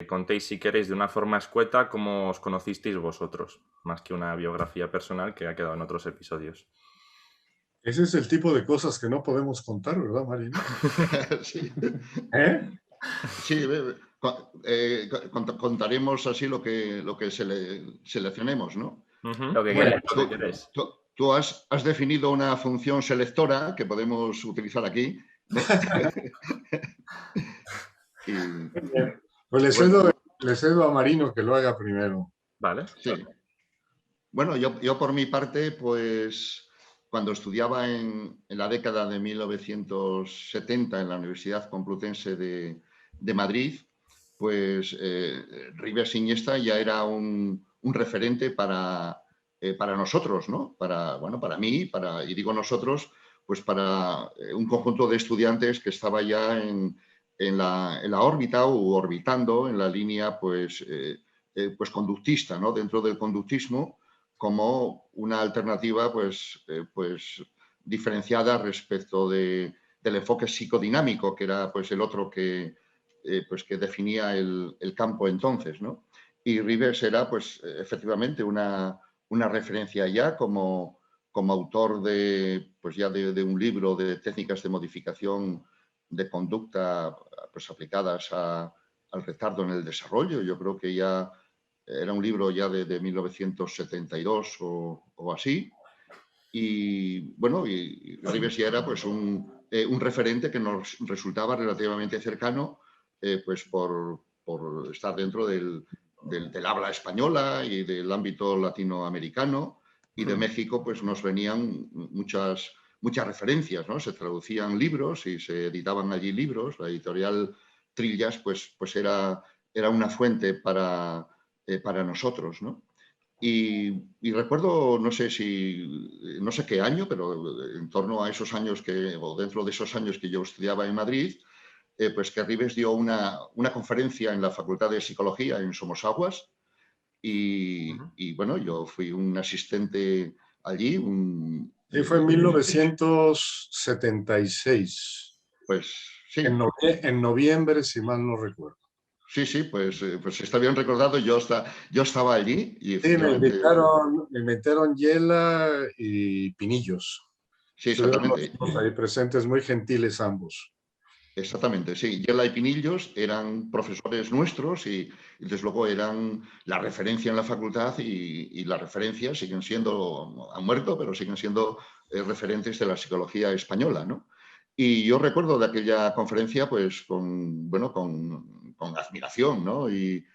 contéis, si queréis, de una forma escueta cómo os conocisteis vosotros, más que una biografía personal que ha quedado en otros episodios. Ese es el tipo de cosas que no podemos contar, ¿verdad, Marino? Sí, ¿Eh? sí, contaremos así lo que seleccionemos, ¿no? Lo que Bueno, queráis, lo que queráis. Tú has definido una función selectora que podemos utilizar aquí, ¿no? Y, pues bueno, le cedo a Marino que lo haga primero. Vale. sí. Bueno, yo por mi parte, pues cuando estudiaba en la década de 1970 en la Universidad Complutense de Madrid, pues Ribes Iniesta ya era un referente para nosotros, ¿no? Bueno, para mí, y digo nosotros, pues para un conjunto de estudiantes que estaba ya en la órbita o orbitando en la línea, pues conductista, ¿no? Dentro del conductismo como una alternativa pues diferenciada respecto del enfoque psicodinámico, que era pues el otro pues, que definía el campo entonces, ¿no? Y Ribes era pues efectivamente una referencia ya como autor pues ya de un libro de técnicas de modificación de conducta pues aplicadas al retardo en el desarrollo. Yo creo que ya era un libro ya de 1972 o así. Y bueno, y Ribes ya era pues un referente que nos resultaba relativamente cercano pues por estar dentro del habla española y del ámbito latinoamericano. Y de México pues nos venían muchas referencias, ¿no? Se traducían libros y se editaban allí libros. La editorial Trillas pues era una fuente para nosotros, ¿no? Y recuerdo, no sé qué año, pero en torno a esos años o dentro de esos años que yo estudiaba en Madrid, pues que Ribes dio una conferencia en la Facultad de Psicología en Somosaguas y bueno, yo fui un asistente allí, Sí, fue en 1976, pues sí, en noviembre, si mal no recuerdo. sí, pues está bien recordado, yo estaba allí y Sí, efectivamente, me invitaron Yela y Pinillos. sí, Estuvieron los exactamente. dos ahí presentes, muy gentiles ambos. Exactamente, sí. Yela y Pinillos eran profesores nuestros y desde luego eran la referencia en la facultad y las referencias siguen siendo, han muerto, pero siguen siendo referentes de la psicología española, ¿no? Y yo recuerdo de aquella conferencia pues con admiración, ¿no? Y,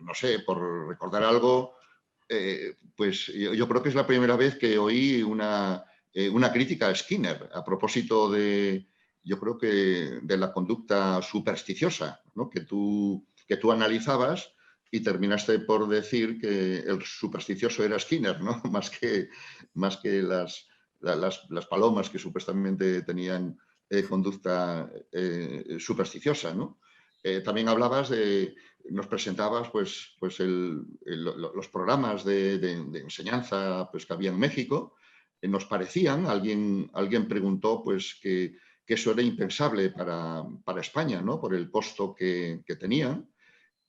no sé, por recordar algo, pues yo creo que es la primera vez que oí una crítica a Skinner a propósito yo creo que de la conducta supersticiosa, ¿no? que tú analizabas y terminaste por decir que el supersticioso era Skinner, ¿no? más que las palomas que supuestamente tenían conducta supersticiosa, ¿no? También nos presentabas pues los programas de enseñanza pues, que había en México. Nos parecían, alguien preguntó pues que eso era impensable para España, ¿no? Por el costo que tenían.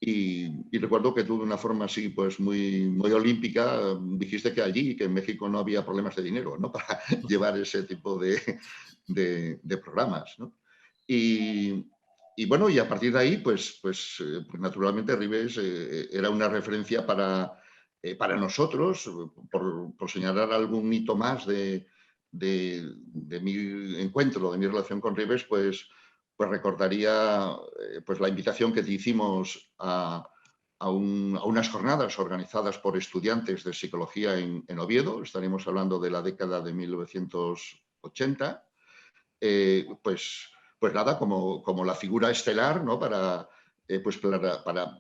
Y recuerdo que tú de una forma así, pues muy olímpica, dijiste que allí, que en México no había problemas de dinero, ¿no? Para llevar ese tipo de programas, ¿no? Y bueno, y a partir de ahí, pues naturalmente Ribes era una referencia para nosotros, por señalar algún hito más de mi encuentro, de mi relación con Ribes, pues recordaría pues la invitación que te hicimos a unas jornadas organizadas por estudiantes de psicología en Oviedo. Estaremos hablando de la década de 1980. Pues nada, como la figura estelar, ¿no? Para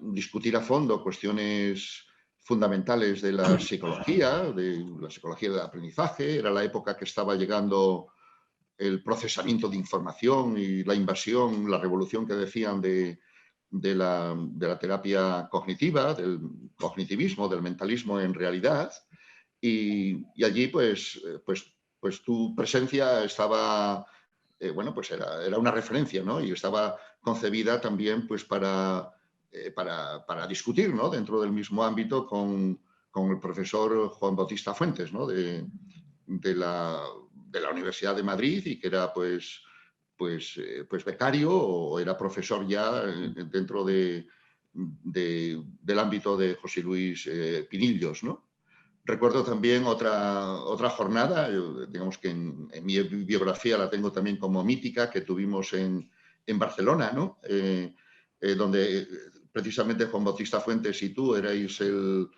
discutir a fondo cuestiones fundamentales de la psicología del aprendizaje. Era la época que estaba llegando el procesamiento de información y la invasión, la revolución que decían de la terapia cognitiva, del cognitivismo, del mentalismo en realidad. Y allí, pues tu presencia estaba, bueno, pues era una referencia, ¿no? Y estaba concebida también, pues, para para discutir, ¿no? Dentro del mismo ámbito con el profesor Juan Bautista Fuentes, ¿no? de la Universidad de Madrid, y que era pues becario o era profesor ya dentro del ámbito de José Luis Pinillos, ¿no? Recuerdo también otra jornada, digamos que en mi biografía la tengo también como mítica, que tuvimos en Barcelona, ¿no? Donde precisamente Juan Bautista Fuentes y tú erais el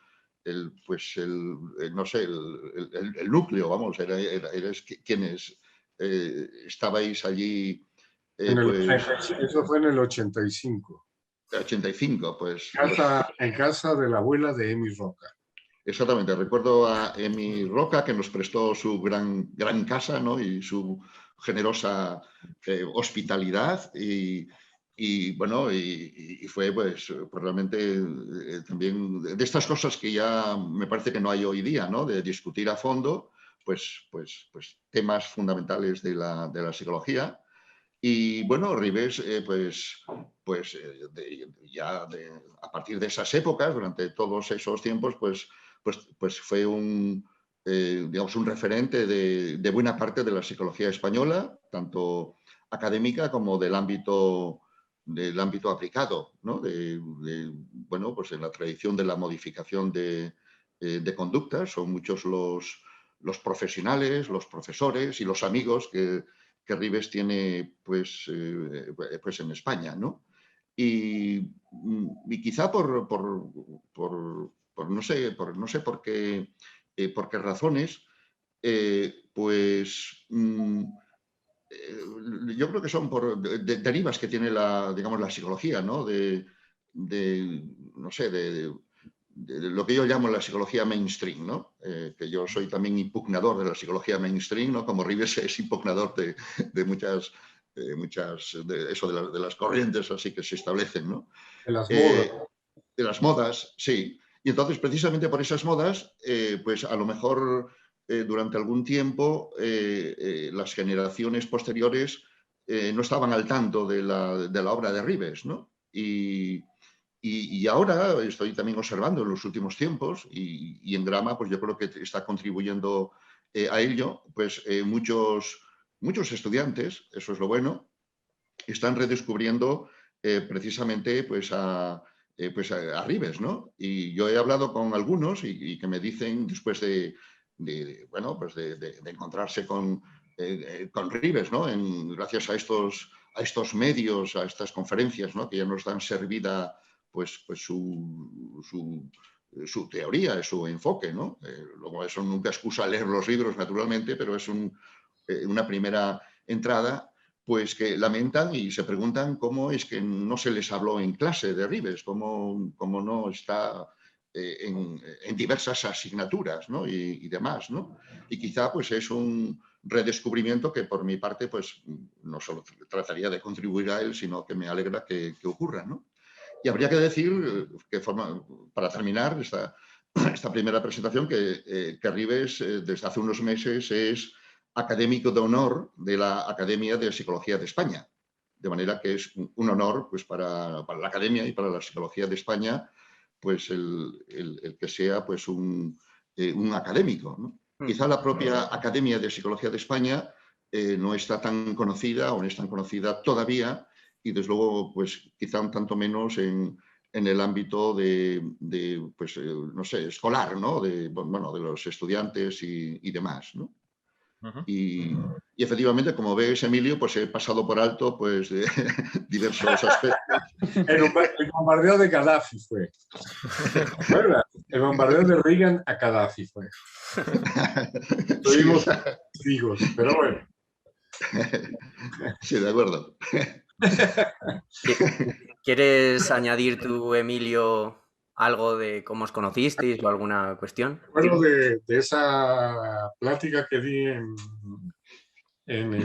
núcleo, vamos, erais quienes estabais allí, Eso fue en el 85. 85, pues. En casa de la abuela de Emi Roca. Exactamente, recuerdo a Emi Roca, que nos prestó su gran casa, ¿no? Y su generosa hospitalidad, y bueno, y fue pues realmente también de estas cosas que ya me parece que no hay hoy día, ¿no? De discutir a fondo pues temas fundamentales de la psicología. Y bueno, Ribes, a partir de esas épocas, durante todos esos tiempos, pues fue digamos, un referente de buena parte de la psicología española, tanto académica como del ámbito aplicado, ¿no? Bueno, pues en la tradición de la modificación de conductas, son muchos los profesionales, los profesores y los amigos que Ribes tiene pues en España, ¿no? Y quizá por no sé por qué razones, yo creo que son por derivas que tiene digamos, la psicología, ¿no? No sé, de lo que yo llamo la psicología mainstream, ¿no? Que yo soy también impugnador de la psicología mainstream, ¿no? Como Ribes es impugnador de muchas de las corrientes así que se establecen, ¿no? De las modas. De las modas, sí. Y entonces, precisamente por esas modas, pues a lo mejor durante algún tiempo las generaciones posteriores no estaban al tanto de la obra de Ribes, ¿no? Y ahora estoy también observando en los últimos tiempos, y en Grama, pues yo creo que está contribuyendo a ello, pues muchos estudiantes, eso es lo bueno, están redescubriendo precisamente pues a Ribes, ¿no? Y yo he hablado con algunos y que me dicen, después de encontrarse con Ribes, ¿no? Gracias a estos medios, a estas conferencias, ¿no? Que ya nos dan servida pues su teoría, su enfoque, ¿no? Luego eso nunca excusa leer los libros, naturalmente, pero es una primera entrada, pues que lamentan y se preguntan cómo es que no se les habló en clase de Ribes, cómo no está en diversas asignaturas, ¿no? y demás, ¿no? Y quizá pues es un redescubrimiento que por mi parte pues no solo trataría de contribuir a él, sino que me alegra que ocurra, ¿no? Y habría que decir, para terminar esta primera presentación, que Ribes desde hace unos meses es académico de honor de la Academia de Psicología de España. De manera que es un honor pues, para la Academia y para la Psicología de España pues, el que sea pues, un académico, ¿no? Quizá la propia Academia de Psicología de España no está tan conocida o no es tan conocida todavía, y desde luego pues, quizá un tanto menos en el ámbito pues, no sé, escolar, ¿no? De los estudiantes y demás, ¿no? Y efectivamente, como ves, Emilio, pues he pasado por alto pues, de diversos aspectos. El bombardeo de Gaddafi fue. ¿Verdad? El bombardeo de Reagan a Gaddafi fue. Tuvimos hijos, pero bueno. Sí, de acuerdo. ¿Quieres añadir tú, Emilio, algo de cómo os conocisteis o alguna cuestión? Recuerdo de esa plática que di en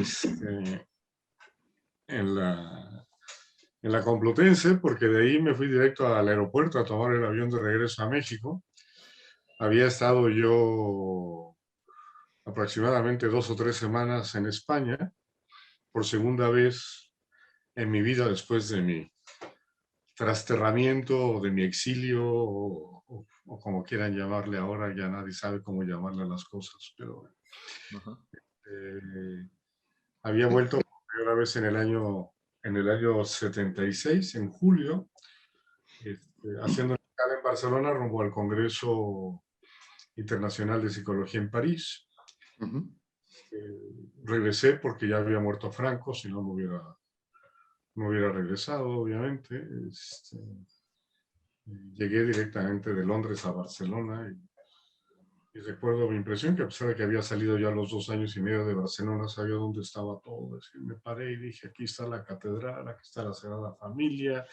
la Complutense, porque de ahí me fui directo al aeropuerto a tomar el avión de regreso a México. Había estado yo aproximadamente 2 o 3 semanas en España, por segunda vez en mi vida después de mi trasterramiento o de mi exilio o como quieran llamarle ahora, ya nadie sabe cómo llamarle a las cosas, pero había vuelto por primera vez en el año 76, en julio, haciendo una escala en Barcelona rumbo al Congreso Internacional de Psicología en París. Regresé porque ya había muerto Franco, si no me hubiera regresado, obviamente. Llegué directamente de Londres a Barcelona y recuerdo mi impresión que a pesar de que había salido ya a los 2 años y medio de Barcelona, sabía dónde estaba todo. Es decir, me paré y dije, aquí está la catedral, aquí está la Sagrada Familia,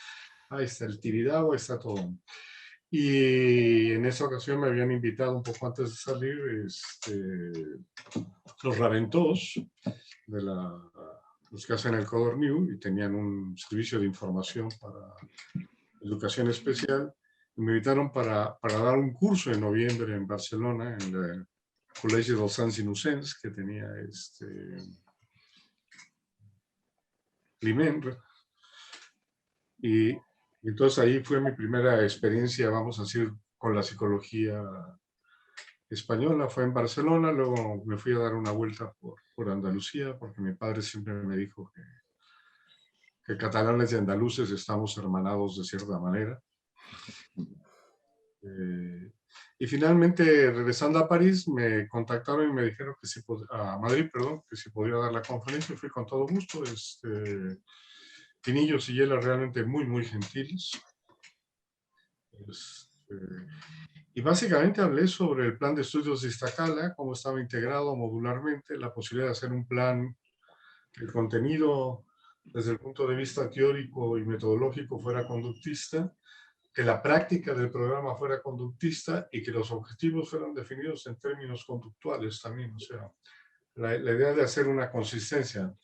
ahí está el Tibidabo, ahí está todo. Y en esa ocasión me habían invitado un poco antes de salir los Raventós, los que hacen el Codorniu, y tenían un servicio de información para educación especial. Y me invitaron para dar un curso en noviembre en Barcelona, en el Colegio dels Sants Innocents, que tenía Climent. Y entonces ahí fue mi primera experiencia, vamos a decir, con la psicología española. Fue en Barcelona, luego me fui a dar una vuelta por Andalucía, porque mi padre siempre me dijo que catalanes y andaluces estamos hermanados de cierta manera. Y finalmente, regresando a París, me contactaron y me dijeron a Madrid, perdón, que si podía dar la conferencia. Fui con todo gusto. Pinillos y Yela realmente muy, muy gentiles. Y básicamente hablé sobre el plan de estudios de Iztacala, cómo estaba integrado modularmente, la posibilidad de hacer un plan que el contenido desde el punto de vista teórico y metodológico fuera conductista, que la práctica del programa fuera conductista y que los objetivos fueran definidos en términos conductuales también. O sea, la idea de hacer una consistencia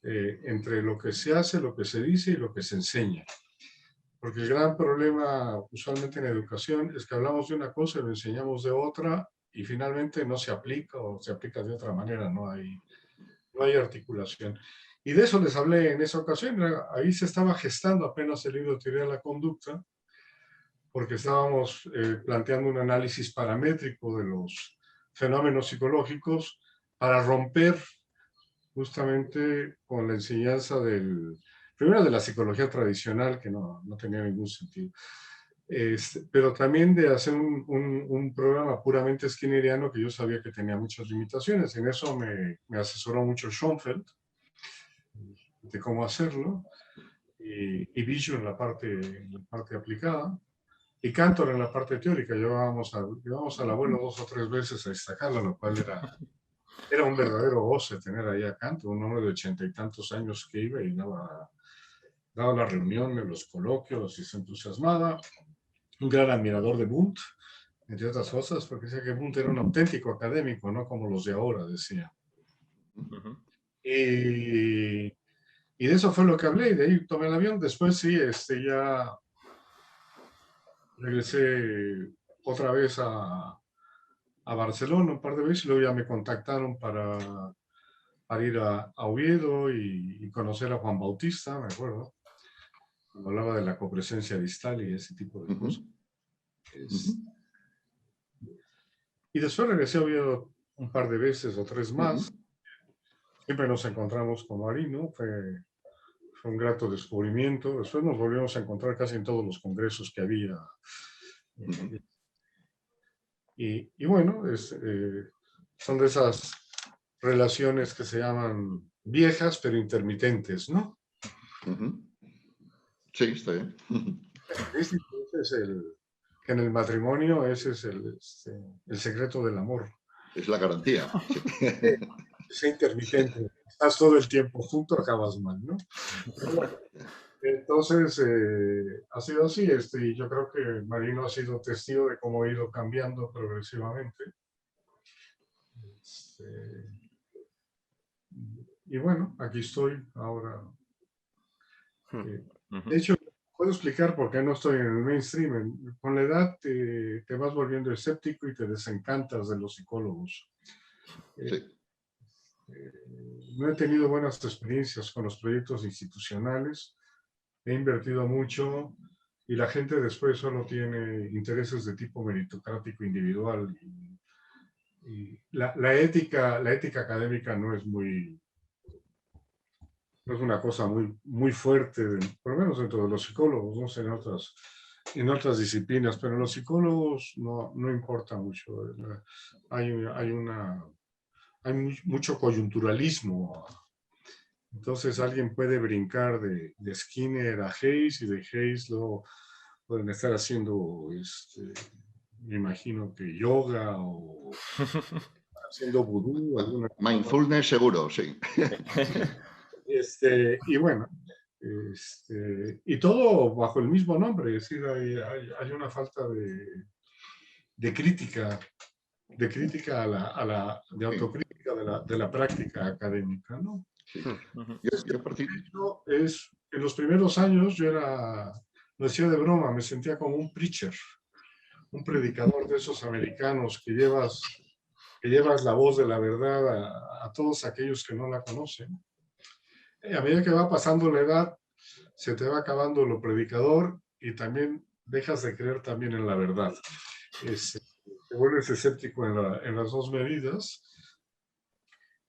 entre lo que se hace, lo que se dice y lo que se enseña. Porque el gran problema usualmente en educación es que hablamos de una cosa y lo enseñamos de otra y finalmente no se aplica o se aplica de otra manera, no hay articulación. Y de eso les hablé en esa ocasión. Ahí se estaba gestando apenas el libro de Teoría de la Conducta, porque estábamos planteando un análisis paramétrico de los fenómenos psicológicos para romper justamente con la enseñanza primero de la psicología tradicional, que no tenía ningún sentido, pero también de hacer un programa puramente skinneriano que yo sabía que tenía muchas limitaciones. En eso me asesoró mucho Schoenfeld de cómo hacerlo, y Bicho en la parte aplicada, y Cantor en la parte teórica. Llevábamos al abuelo 2 o 3 veces a Iztacala, lo cual era un verdadero goce tener ahí a Cantor, un hombre de 80 y tantos años que iba y daba las reuniones, los coloquios y se entusiasmaba. Un gran admirador de Wundt, entre otras cosas, porque decía que Wundt era un auténtico académico, no como los de ahora, decía. Y de eso fue lo que hablé, y de ahí tomé el avión. Después sí, ya regresé otra vez a Barcelona un par de veces, y luego ya me contactaron para ir a Oviedo y conocer a Juan Bautista, me acuerdo, cuando hablaba de la copresencia distal y ese tipo de cosas. Y después regresé a Oviedo un par de veces o 3 más. Siempre nos encontramos con Marino, fue un grato descubrimiento. Después nos volvimos a encontrar casi en todos los congresos que había. Y bueno, son de esas relaciones que se llaman viejas pero intermitentes, ¿no? Sí, está bien. Ese es que en el matrimonio ese es el secreto del amor. Es la garantía. Es intermitente. Estás todo el tiempo junto, acabas mal, ¿no? Entonces, ha sido así. Y yo creo que Marino ha sido testigo de cómo ha ido cambiando progresivamente. Y bueno, aquí estoy ahora. De hecho, puedo explicar por qué no estoy en el mainstream. Con la edad te vas volviendo escéptico y te desencantas de los psicólogos. Sí. No he tenido buenas experiencias con los proyectos institucionales. He invertido mucho y la gente después solo tiene intereses de tipo meritocrático individual. Y la ética académica no es una cosa muy fuerte, por lo menos dentro de los psicólogos, no sé, en otras disciplinas, pero en los psicólogos no importa mucho. Hay mucho coyunturalismo. Entonces alguien puede brincar de Skinner a Hayes, y de Hayes luego pueden estar haciendo, me imagino que yoga o haciendo vudú, alguna cosa. Mindfulness seguro, sí. Y bueno, y todo bajo el mismo nombre, es decir, hay una falta de crítica, de autocrítica de la práctica académica, ¿no? Sí. En los primeros años yo lo decía de broma, me sentía como un preacher, un predicador de esos americanos que llevas la voz de la verdad a todos aquellos que no la conocen. Y a medida que va pasando la edad, se te va acabando lo predicador y también dejas de creer también en la verdad. Te vuelves escéptico en las dos medidas.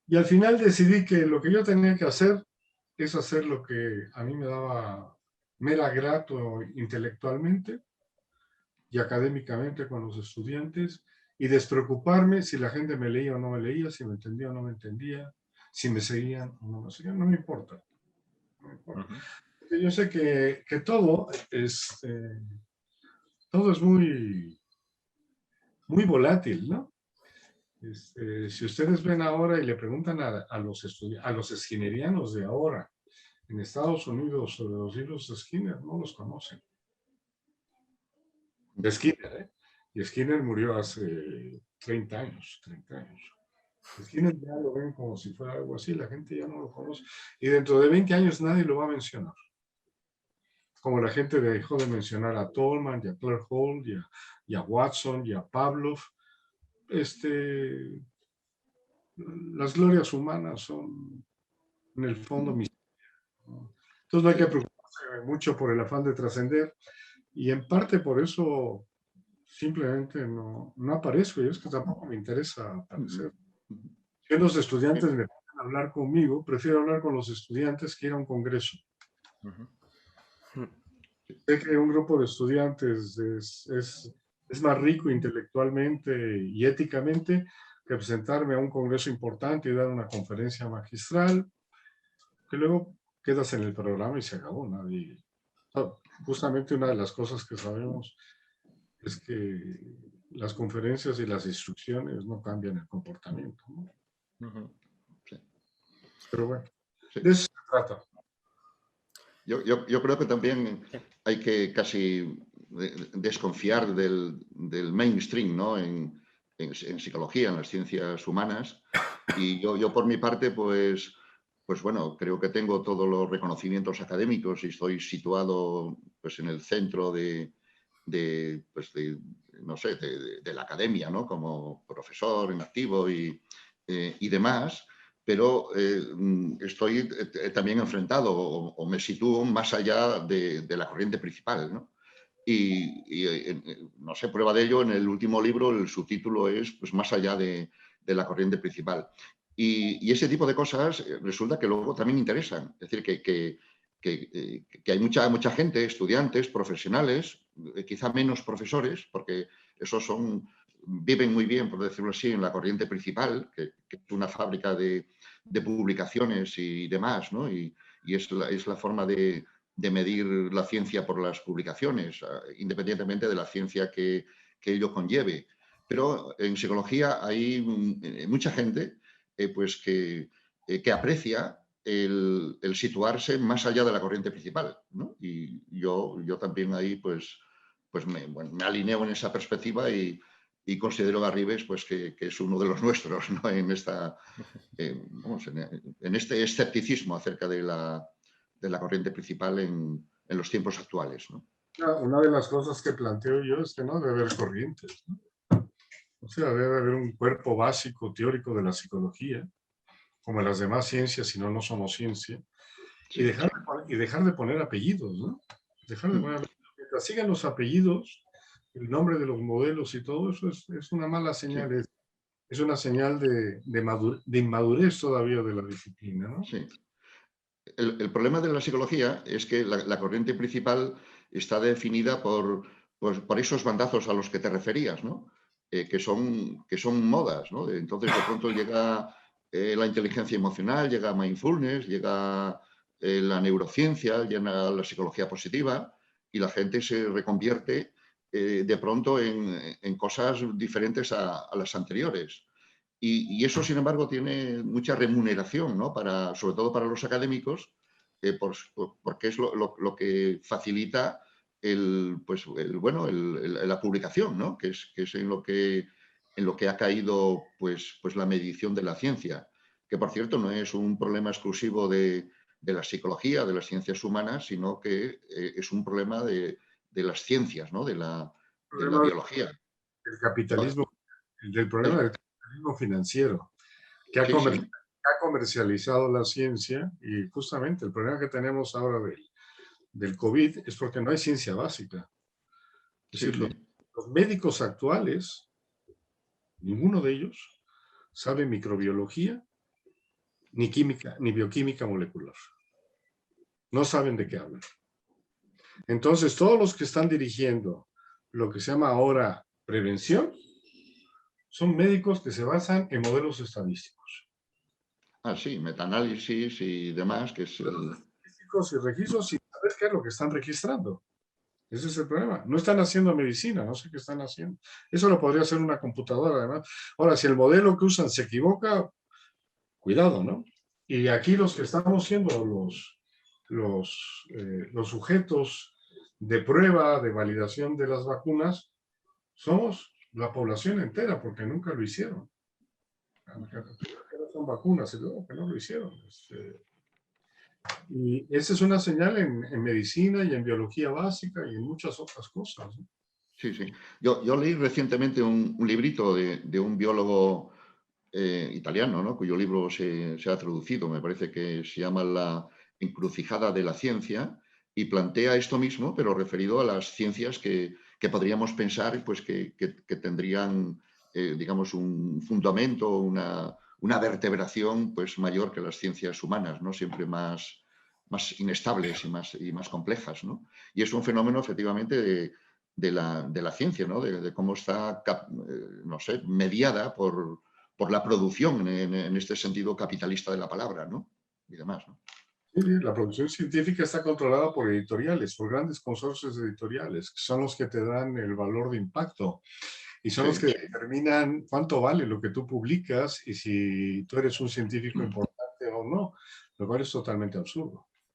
Y al final decidí que lo que yo tenía que hacer es hacer lo que a mí me era grato intelectualmente y académicamente con los estudiantes, y despreocuparme si la gente me leía o no me leía, si me entendía o no me entendía, si me seguían o no me seguían, no me importa. No me importa. Yo sé que todo es muy volátil, ¿no? Si ustedes ven ahora y le preguntan a los skinnerianos de ahora en Estados Unidos sobre los libros de Skinner, no los conocen. De Skinner, ¿eh? Y Skinner murió hace 30 años. Skinner ya lo ven como si fuera algo así, la gente ya no lo conoce. Y dentro de 20 años nadie lo va a mencionar. Como la gente dejó de mencionar a Tolman, y a Claire Holt, y a Watson, y a Pavlov. Las glorias humanas son, en el fondo, misterio, ¿no? Entonces no hay que preocuparse mucho por el afán de trascender, y en parte por eso simplemente no aparezco, y es que tampoco me interesa aparecer. Si los estudiantes me pueden hablar conmigo, prefiero hablar con los estudiantes que ir a un congreso. Sé que un grupo de estudiantes es más rico intelectualmente y éticamente que presentarme a un congreso importante y dar una conferencia magistral, que luego quedas en el programa y se acabó. Justamente una de las cosas que sabemos es que las conferencias y las instrucciones no cambian el comportamiento, ¿no? Sí. Pero bueno, sí. De eso se trata. Yo creo que también hay que casi desconfiar del mainstream, ¿no? En psicología, en las ciencias humanas. Y yo por mi parte, pues bueno, creo que tengo todos los reconocimientos académicos y estoy situado pues, en el centro no sé, de la academia, ¿no? Como profesor en activo y demás. Pero estoy también enfrentado o me sitúo más allá de la corriente principal, ¿no? Y no sé, prueba de ello, en el último libro el subtítulo es pues, Más allá de la corriente principal. Y ese tipo de cosas resulta que luego también interesan. Es decir, que hay mucha gente, estudiantes, profesionales, quizá menos profesores, porque esos viven muy bien, por decirlo así, en la corriente principal, que es una fábrica de publicaciones y demás, ¿no? Y es la forma de medir la ciencia por las publicaciones, independientemente de la ciencia que ello conlleve. Pero en psicología hay mucha gente pues que aprecia el situarse más allá de la corriente principal, ¿no? Y yo también ahí pues me alineo en esa perspectiva y considero a Arribes pues que es uno de los nuestros, ¿no? En este escepticismo acerca de la corriente principal en los tiempos actuales, ¿no? Una de las cosas que planteo yo es que no debe haber corrientes, ¿no? O sea, debe haber un cuerpo básico teórico de la psicología, como en las demás ciencias, si no, no somos ciencia, sí. Y dejar de poner apellidos, ¿no? Dejar de poner apellidos. mientras sigan los apellidos, el nombre de los modelos y todo eso es una mala señal. Sí. Es una señal de inmadurez todavía de la disciplina, ¿no? Sí. El problema de la psicología es que la corriente principal está definida por esos bandazos a los que te referías, ¿no? Que son modas, ¿no? Entonces, de pronto llega la inteligencia emocional, llega mindfulness, llega la neurociencia, llega la psicología positiva y la gente se reconvierte de pronto en cosas diferentes a las anteriores. Y eso, sin embargo, tiene mucha remuneración, ¿no? Sobre todo para los académicos, porque es lo que facilita la publicación, ¿no? Que es en lo que ha caído pues la medición de la ciencia, que por cierto no es un problema exclusivo de la psicología, de las ciencias humanas, sino que es un problema de las ciencias, ¿no? De la biología. El capitalismo, del problema del capitalismo financiero, que ha Sí. comercializado la ciencia, y justamente el problema que tenemos ahora del COVID es porque no hay ciencia básica. Es decir, los médicos actuales, ninguno de ellos sabe microbiología, ni química, ni bioquímica molecular. No saben de qué hablan. Entonces, todos los que están dirigiendo lo que se llama ahora prevención, son médicos que se basan en modelos estadísticos. Sí, metaanálisis y demás, que es Estadísticos y registros sin saber qué es lo que están registrando. Ese es el problema. No están haciendo medicina, no sé qué están haciendo. Eso lo podría hacer una computadora, además. Ahora, si el modelo que usan se equivoca, cuidado, ¿no? Y aquí los que estamos siendo los sujetos de prueba, de validación de las vacunas, somos la población entera, porque nunca lo hicieron. No son vacunas, y luego que no lo hicieron. Y esa es una señal en medicina y en biología básica y en muchas otras cosas, ¿no? Sí. Yo leí recientemente un librito de un biólogo italiano, ¿no? Cuyo libro se ha traducido, me parece que se llama La encrucijada de la ciencia, y plantea esto mismo, pero referido a las ciencias que podríamos pensar pues, que tendrían, digamos, un fundamento, una vertebración pues, mayor que las ciencias humanas, ¿no? Siempre más inestables y más complejas, ¿no? Y es un fenómeno, efectivamente, de la ciencia, ¿no? De cómo está, no sé, mediada por la producción en este sentido capitalista de la palabra, ¿no? Y demás, ¿no? Sí, la producción científica está controlada por editoriales, por grandes consorcios editoriales, que son los que te dan el valor de impacto y son los que determinan cuánto vale lo que tú publicas y si tú eres un científico importante o no, lo cual es totalmente absurdo.